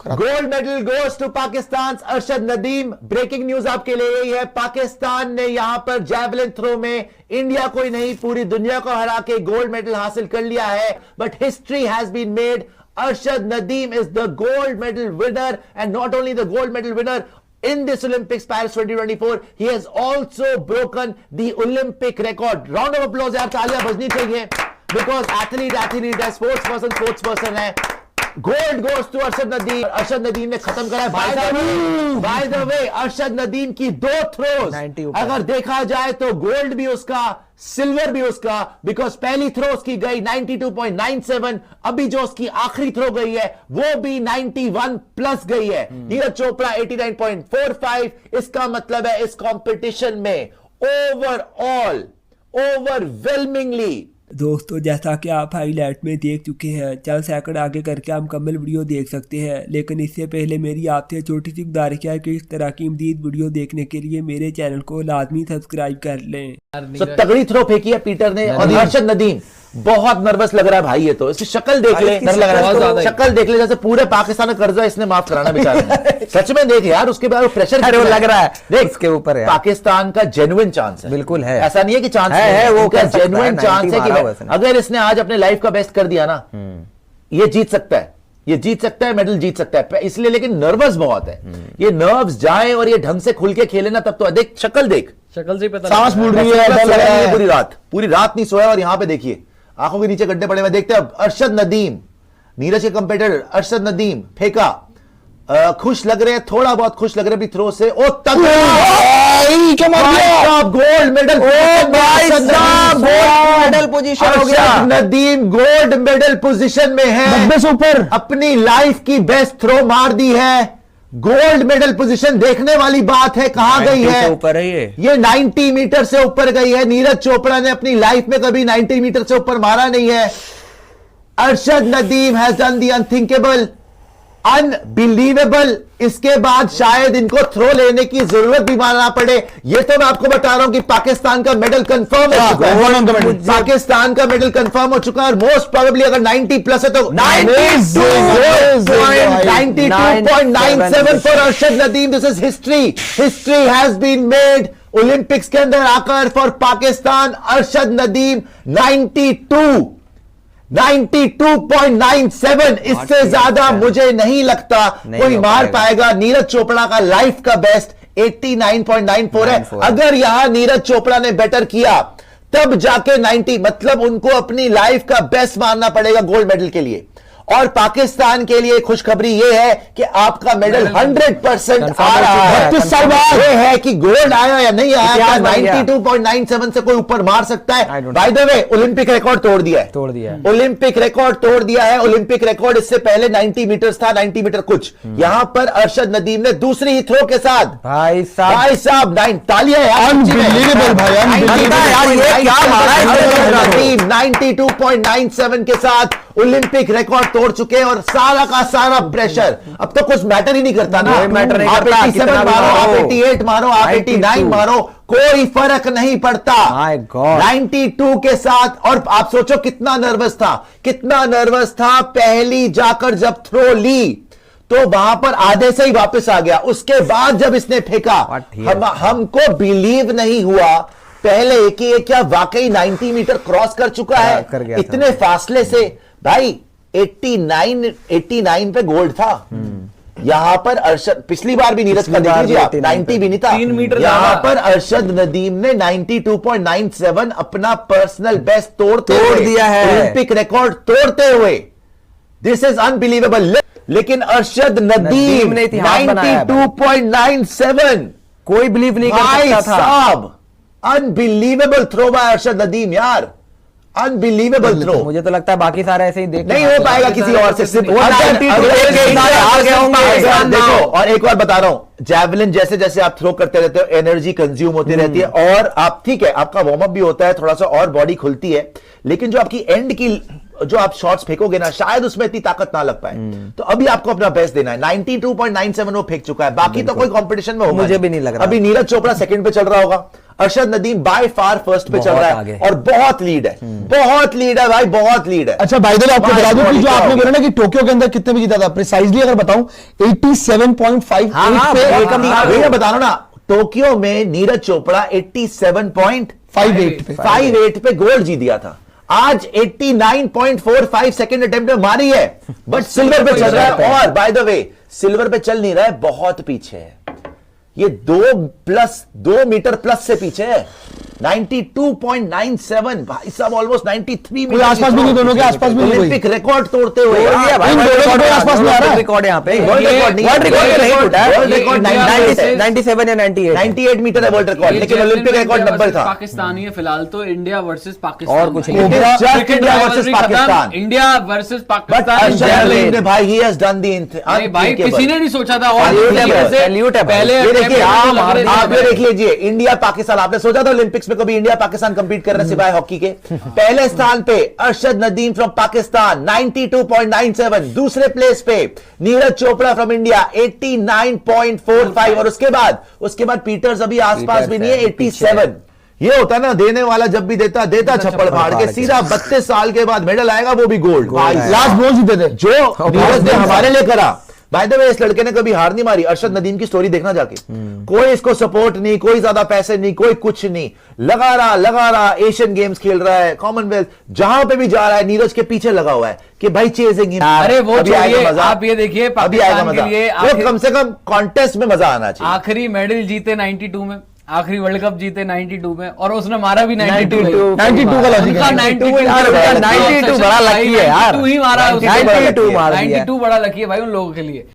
Gold medal goes to Pakistan Arshad Nadeem. Breaking news आपके लिए यही है, पाकिस्तान ने यहां पर जैवलिन थ्रो में इंडिया को ही नहीं पूरी दुनिया को हरा के गोल्ड मेडल हासिल कर लिया है। But history has been made. Arshad Nadeem is the gold medal winner, and not only the gold medal winner in this Olympics Paris 2024, he has also broken the Olympic record. Round of applause यार, तालियां बजनी चाहिए, because athlete है, sports person है। Gold goes to Arshad Nadeem. Arshad Nadeem ने खत्म करा है। By the way Arshad Nadeem की 2 थ्रोज अगर देखा जाए तो गोल्ड भी उसका, सिल्वर भी उसका, बिकॉज पहली थ्रो उसकी गई 92.97, अभी जो उसकी आखिरी थ्रो गई है वो भी 91 प्लस गई है। नीरज चोपड़ा 89.45। इसका मतलब है इस कंपटीशन में ओवरऑल ओवरवेलमिंगली दोस्तों जैसा कि आप हाईलाइट में देख चुके हैं, चंद सेकंड आगे करके हम मुकम्मल वीडियो देख सकते हैं। लेकिन इससे पहले मेरी आपसे छोटी सी गुजारिश है कि इस तरह की मज़ीद वीडियो देखने के लिए मेरे चैनल को लाजमी सब्सक्राइब कर लें। तो तगड़ी थ्रो फेंकी है पीटर ने। और अरशद नदीम बहुत नर्वस लग रहा है भाई, ये तो इसकी शक्ल देख ले, डर लग रहा है, शक्ल देख ले जैसे पूरे पाकिस्तान का कर्जा इसने माफ कराना बेचारे। सच में देख यार, उसके बाद प्रेशर लग रहा है, देख उसके ऊपर है। पाकिस्तान का जेन्युइन चांस है, बिल्कुल है, ऐसा नहीं है कि चांस है, वो क्या जेन्युइन चांस है कि अगर इसने आज अपने लाइफ का बेस्ट कर दिया ना, ये जीत सकता है, ये जीत सकता है, मेडल जीत सकता है। इसलिए लेकिन नर्वस बहुत है, ये नर्व्स जाए और ये ढंग से खुल के खेले ना तब तो। देख शक्ल से पता, सांस फूल रही है, पूरी रात नहीं सोया। और यहां पे देखिए आंखों के नीचे गड्ढे पड़े हुए। देखते हैं अरशद नदीम, नीरज के कंपेटिटर अरशद नदीम फेंका, खुश लग रहे हैं, थोड़ा बहुत खुश लग रहे हैं थ्रो से। ओ गोल्ड मेडल, मेडल पोजीशन हो गया। नदीम गोल्ड मेडल पोजीशन में है, 90 से ऊपर, अपनी लाइफ की बेस्ट थ्रो मार दी है। गोल्ड मेडल पोजीशन देखने वाली बात है, कहां गई है, ऊपर है ये 90 मीटर से ऊपर गई है। नीरज चोपड़ा ने अपनी लाइफ में कभी 90 मीटर से ऊपर मारा नहीं है। Arshad Nadeem has done the unthinkable, unbelievable. इसके बाद शायद इनको थ्रो लेने की जरूरत भी मानना पड़े। ये तो मैं आपको बता रहा हूं कि पाकिस्तान का मेडल कंफर्म हो चुका है, पाकिस्तान का मेडल कंफर्म हो चुका है। और मोस्ट प्रोबेबली अगर 90 प्लस है तो 92.97 for Arshad Nadeem. This is history has been made Olympics के अंदर आकर फॉर पाकिस्तान। अरशद नदीम 92.97, इससे ज्यादा मुझे नहीं लगता कोई मार पाएगा। नीरज चोपड़ा का लाइफ का बेस्ट 89.94 है। अगर यहां नीरज चोपड़ा ने बेटर किया तब जाके 90, मतलब उनको अपनी लाइफ का बेस्ट मानना पड़ेगा गोल्ड मेडल के लिए। और पाकिस्तान के लिए खुशखबरी यह है कि आपका मेडल 100% आ रहा है। 32 साल बाद यह है कि गोल्ड आया या नहीं आया, 92.97 से कोई ऊपर मार सकता है। By the way Olympic record तोड़ दिया है, ओलंपिक रिकॉर्ड तोड़ दिया है। ओलंपिक रिकॉर्ड इससे पहले 90 मीटर था, 90 मीटर कुछ। यहां पर अरशद नदीम ने दूसरी ही थ्रो के साथ, भाई साहब 9 तालियां यार, 92.97 के साथ ओलंपिक रिकॉर्ड तोड़ चुके हैं। और सारा का सारा प्रेशर अब तो कुछ मैटर ही नहीं करता ना, मैटर नहीं करता। आप 87 मारो, आप 88 मारो, आप 89 मारो, कोई फर्क नहीं पड़ता। 92 के साथ। और आप सोचो कितना नर्वस था पहली जाकर जब थ्रो ली तो वहां पर आधे से ही वापस आ गया। उसके बाद जब इसने फेंका हमको बिलीव नहीं हुआ पहले कि ये क्या वाकई 90 मीटर क्रॉस कर चुका है इतने फासले से। भाई 89 पे गोल्ड था। यहां पर अरशद, पिछली बार भी नीरज का देख लीजिए आप, 90 भी नहीं था, 3 मीटर। यहां पर अरशद नदीम ने 92.97 अपना पर्सनल बेस्ट तोड़ दिया है, ओलंपिक रिकॉर्ड तोड़ते हुए। This is unbelievable. लेकिन अरशद नदीम ने 92.97, कोई बिलीव नहीं कर सकता था। Unbelievable throw by Arshad Nadeem यार, अनबिलीवेबल थ्रो। मुझे तो लगता है बाकी सारे ऐसे ही नहीं हो पाएगा किसी और से। देखो और एक बार बता रहा हूं, जैवलिन जैसे जैसे आप थ्रो करते रहते हो एनर्जी कंज्यूम होती रहती है। और आप ठीक है, आपका वार्म अप भी होता है, थोड़ा सा और बॉडी खुलती है। लेकिन जो आपकी एंड की जो आप शॉट्स फेंकोगे ना, शायद उसमें इतनी ताकत ना लग पाए। तो अभी आपको अपना बेस्ट देना है। 92.97 वो फेंक चुका है, बाकी तो कोई कंपटीशन में होगा, मुझे भी नहीं लग रहा। अभी नीरज चोपड़ा सेकंड पे चल रहा होगा, Arshad Nadeem by far first पे चल बहुत रहा है आगे। और बहुत लीड है, बहुत लीड है भाई, बहुत लीड है। अच्छा भाई आपको My बता दूं God, कि जो क्या आपने हो बोला गया? ना कि टोक्यो के अंदर कितने में जीता था, प्रिसाइजली अगर बताऊं 87.58 हाँ, पे बहुत कम था। भैया बता रहा हूं ना, टोक्यो में नीरज चोपड़ा 87.58 58 पे गोल्ड जीत दिया था। आज 89.45 सेकंड अटेम्प्ट में मारी है, बट सिल्वर पे चल रहा है। और बाय द वे सिल्वर पे चल नहीं रहा है, बहुत पीछे है ये, 2 मीटर प्लस से पीछे है। 92.97 भाई साहब, ऑलमोस्ट 93 कोई आसपास भी नहीं, दोनों के आसपास भी नहीं। ओलंपिक रिकॉर्ड तोड़ते हुए तोड़ दिया भाई, इन दोनों के कोई आसपास में आ रहा है। रिकॉर्ड यहाँ पे वर्ल्ड रिकॉर्ड नहीं, वर्ल्ड रिकॉर्ड नहीं टूटा है। वर्ल्ड रिकॉर्ड 97 या 98 98 मीटर है वर्ल्ड रिकॉर्ड, लेकिन ओलंपिक रिकॉर्ड 90 था। पाकिस्तानी है फिलहाल तो, इंडिया वर्सेस पाकिस्तान और कुछ भाई। नहीं। It is just Cricket India rivalry versus खत्म, Pakistan. India versus but Pakistan. Arshad Nadeem ने भाई, he has done the नहीं भाई, किसी ने नहीं सोचा था। और Salute है किसी भाई, से salute है भाई। पहले ये देखिए, attempt में लग रहे थे आप ये भाई। देख लीजिए, इंडिया पाकिस्तान, आपने सोचा था ओलंपिक्स में कभी इंडिया पाकिस्तान कंपीट कर रहे हैं सिवाय हॉकी के? पहले स्थान पे अरशद नदीम फ्रॉम पाकिस्तान 92.97, दूसरे प्लेस पे नीरज चोपड़ा फ्रॉम इंडिया 89.45, और उसके बाद पीटर्स अभी आसपास भी नहीं है, 87। ये होता है ना, देने वाला जब भी देता छप्पड़ फाड़ के, सीधा 32 साल के बाद मेडल आएगा, वो भी गोल्ड। लास्ट ब्रोंज जीते थे जो नीरज ने हमारे लिए करा। बाय द वे, इस लड़के ने कभी हार नहीं मारी। अरशद नदीम की स्टोरी देखना जाके, कोई इसको सपोर्ट नहीं, कोई ज्यादा पैसे नहीं, कोई कुछ नहीं, लगा रहा, एशियन गेम्स खेल रहा है, कॉमनवेल्थ, जहां पे भी जा रहा है नीरज के पीछे लगा हुआ है कि भाई चेजिंग हिम। अरे वो अभी आएगा छोड़िए, मजा, आप ये देखिए अभी आएगा पाकिस्तान मजा। के लिए वो कम से कम कॉन्टेस्ट में मजा आना चाहिए। आखिरी मेडल जीते 92 में, आखिरी वर्ल्ड कप जीते 92 में, और उसने मारा भी 92 92 का लॉजिक उनका है। 92 यार, यार, 92 बड़ा लकी है यार। 92 ही मारा है उसने। 92 मार दिया। 92 बड़ा लकी है भाई उन लोगों के लिए।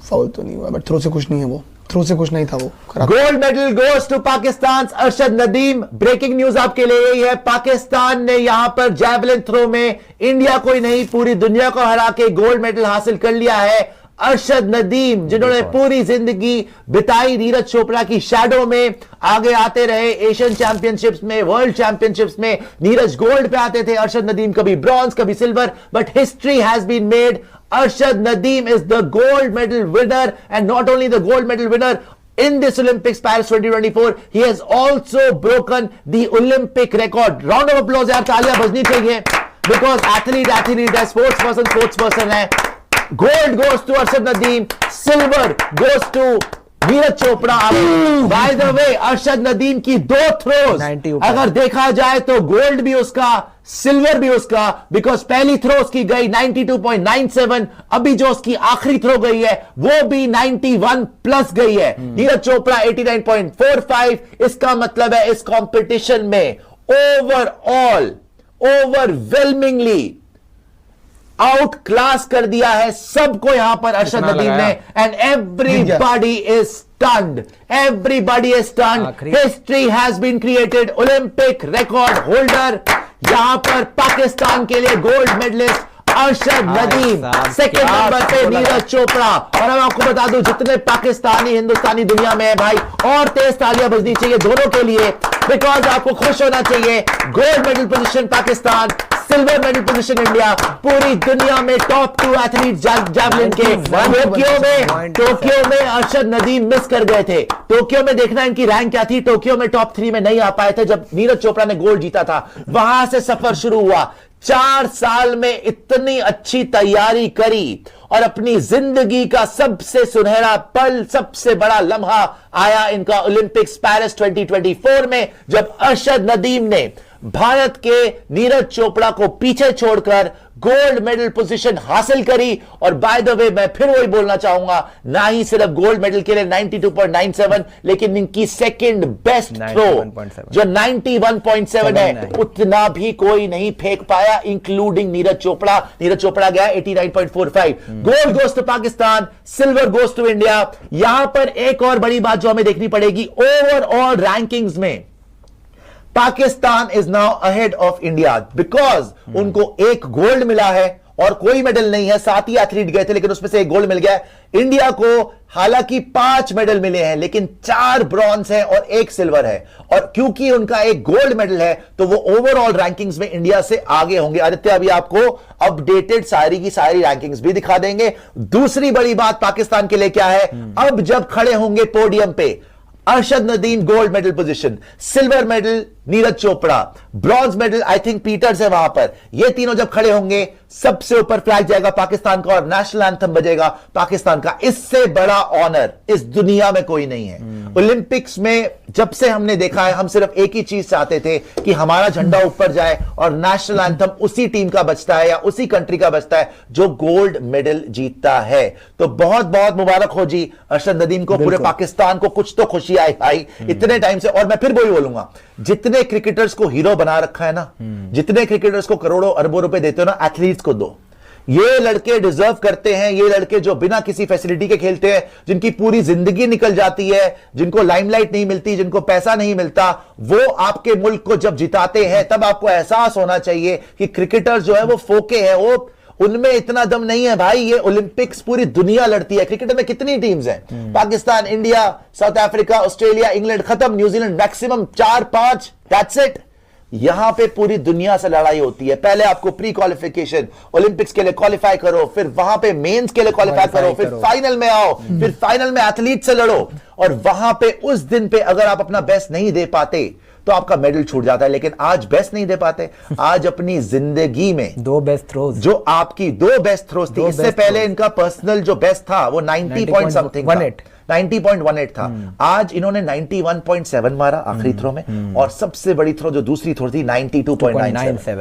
फाउल तो नहीं हुआ, बट थ्रो से खुश नहीं है वो, थ्रो से खुश नहीं था वो। खराब। Gold medal goes to Pakistan, Arshad Nadeem. Breaking news आपके लिए यही है, पाकिस्तान ने यहां पर जैवलिन थ्रो में इंडिया को ही नहीं पूरी दुनिया को हरा के गोल्ड मेडल हासिल कर लिया है। अरशद नदीम, जिन्होंने पूरी जिंदगी बिताई नीरज चोपड़ा की शैडो में, आगे आते रहे एशियन चैंपियनशिप्स में, वर्ल्ड चैंपियनशिप्स में। नीरज गोल्ड पे आते थे, अरशद नदीम कभी ब्रॉन्ज कभी silver, but history has been made. Arshad Nadeem is the gold medal winner, and not only the gold medal winner in this Olympics Paris 2024, he has also broken the Olympic record. Round of applause यार, तालियां बजनी चाहिए, because athlete है, sports person है। Gold goes to Arshad Nadeem, silver goes to Neeraj Chopra. Bye the way, Arshad Nadeem की 2 throws 90 ऊपर। अगर देखा जाए तो गोल्ड भी उसका, सिल्वर भी उसका, बिकॉज पहली थ्रो उसकी गई 92.97, अभी जो उसकी आखिरी थ्रो गई है वो भी 91 प्लस गई है। नीरज चोपड़ा 89.45। इसका मतलब है इस कंपटीशन में ओवरऑल ओवरवेलमिंगली आउट क्लास कर दिया है सबको यहां पर अरशद नदीम ने, and everybody is stunned, everybody is stunned. History has been created. Olympic record holder यहां पर पाकिस्तान के लिए gold medalist Arshad Nadeem, second number पे नीरज चोपड़ा। और अब आपको बता दूं, जितने पाकिस्तानी हिंदुस्तानी दुनिया में है भाई, और तेज तालियां बजनी चाहिए दोनों के लिए, बिकॉज आपको खुश होना चाहिए। Gold medal position Pakistan, silver medal position India. पूरी दुनिया में टॉप 2 एथलीट जैवलिन के। टोक्यो में अरशद नदीम मिस कर गए थे। टोक्यो में देखना इनकी रैंक क्या थी, टोक्यो में टॉप 3 में नहीं आ पाए थे जब नीरज चोपड़ा ने गोल्ड जीता था। वहां से सफर शुरू हुआ। 4 साल में इतनी अच्छी तैयारी करी, और अपनी जिंदगी का सबसे सुनहरा पल, सबसे बड़ा लम्हा आया इनका ओलंपिक्स पेरिस 2024 में, जब अरशद नदीम ने भारत के नीरज चोपड़ा को पीछे छोड़कर गोल्ड मेडल पोजीशन हासिल करी। और बाय द वे, मैं फिर वही बोलना चाहूंगा, ना ही सिर्फ गोल्ड मेडल के लिए 92.97, लेकिन इनकी सेकंड बेस्ट थ्रो जो 91.7 है, उतना भी कोई नहीं फेंक पाया, इंक्लूडिंग नीरज चोपड़ा। नीरज चोपड़ा गया 89.45। Gold goes to Pakistan, silver goes to India. यहां पर एक और बड़ी बात जो हमें देखनी पड़ेगी, ओवरऑल रैंकिंग्स में Pakistan is now ahead of India, because उनको एक गोल्ड मिला है और कोई मेडल नहीं है। 7 ही एथलीट गए थे, लेकिन उसमें से एक गोल्ड मिल गया। इंडिया को हालांकि 5 मेडल मिले हैं, लेकिन 4 ब्रॉन्ज है और 1 सिल्वर है। और क्योंकि उनका एक गोल्ड मेडल है, तो वो ओवरऑल रैंकिंग्स में इंडिया से आगे होंगे। आदित्य अभी आपको अपडेटेड सारी की सारी रैंकिंग्स भी दिखा देंगे। दूसरी बड़ी बात पाकिस्तान के लिए क्या है, अब जब खड़े होंगे पोडियम पे, Arshad Nadeem gold medal position, silver medal Neeraj Chopra, bronze medal I think Peters है वहां पर। ये तीनों जब खड़े होंगे सबसे ऊपर फ्लैग जाएगा पाकिस्तान का और नेशनल एंथम बजेगा पाकिस्तान का। इससे बड़ा ऑनर इस दुनिया में कोई नहीं है। ओलंपिक्स में जब से हमने देखा है, हम सिर्फ एक ही चीज चाहते थे कि हमारा झंडा ऊपर जाए और नेशनल एंथम उसी टीम का बजता है या उसी कंट्री का बजता है जो गोल्ड मेडल जीतता है। तो बहुत बहुत मुबारक हो जी अरशद नदीम को, पूरे पाकिस्तान को कुछ तो खुशी आई भाई इतने टाइम से। और मैं फिर वही बोलूंगा, जितने क्रिकेटर्स को हीरो बना रखा है ना, जितने क्रिकेटर्स को करोड़ों अरबों रुपए देते हो ना, एथलीट्स को दो। ये लड़के डिजर्व करते हैं। ये लड़के जो बिना किसी फैसिलिटी के खेलते हैं, जिनकी पूरी जिंदगी निकल जाती है, जिनको लाइमलाइट नहीं मिलती, जिनको पैसा नहीं मिलता, वो आपके मुल्क को जब जिताते हैं तब आपको एहसास होना चाहिए कि क्रिकेटर जो है वो फोके है, वो उनमें इतना दम नहीं है भाई। ये ओलंपिक्स पूरी दुनिया लड़ती है। क्रिकेट में कितनी टीम्स हैं? Pakistan, India, South Africa, Australia, England, खत्म। New Zealand maximum 4-5, that's it. यहां पे पूरी दुनिया से लड़ाई होती है। पहले आपको प्री क्वालिफिकेशन, ओलंपिक्स के लिए क्वालिफाई करो, फिर वहां पे मेंस के लिए क्वालिफाई करो, फिर फाइनल में आओ, फिर फाइनल में एथलीट से लड़ो। और वहां पे उस दिन पे अगर आप अपना बेस्ट नहीं दे पाते तो आपका मेडल छूट जाता है। लेकिन आज बेस्ट नहीं दे पाते, आज अपनी जिंदगी में 2 बेस्ट थ्रोज, जो आपकी 2 बेस्ट थ्रोज थी, इससे पहले इनका पर्सनल जो बेस्ट था वो 90 पॉइंट समथिंग 90.18 था। आज इन्होंने 91.7 मारा आखिरी थ्रो में, और सबसे बड़ी थ्रो जो दूसरी थ्रो थी 92.97।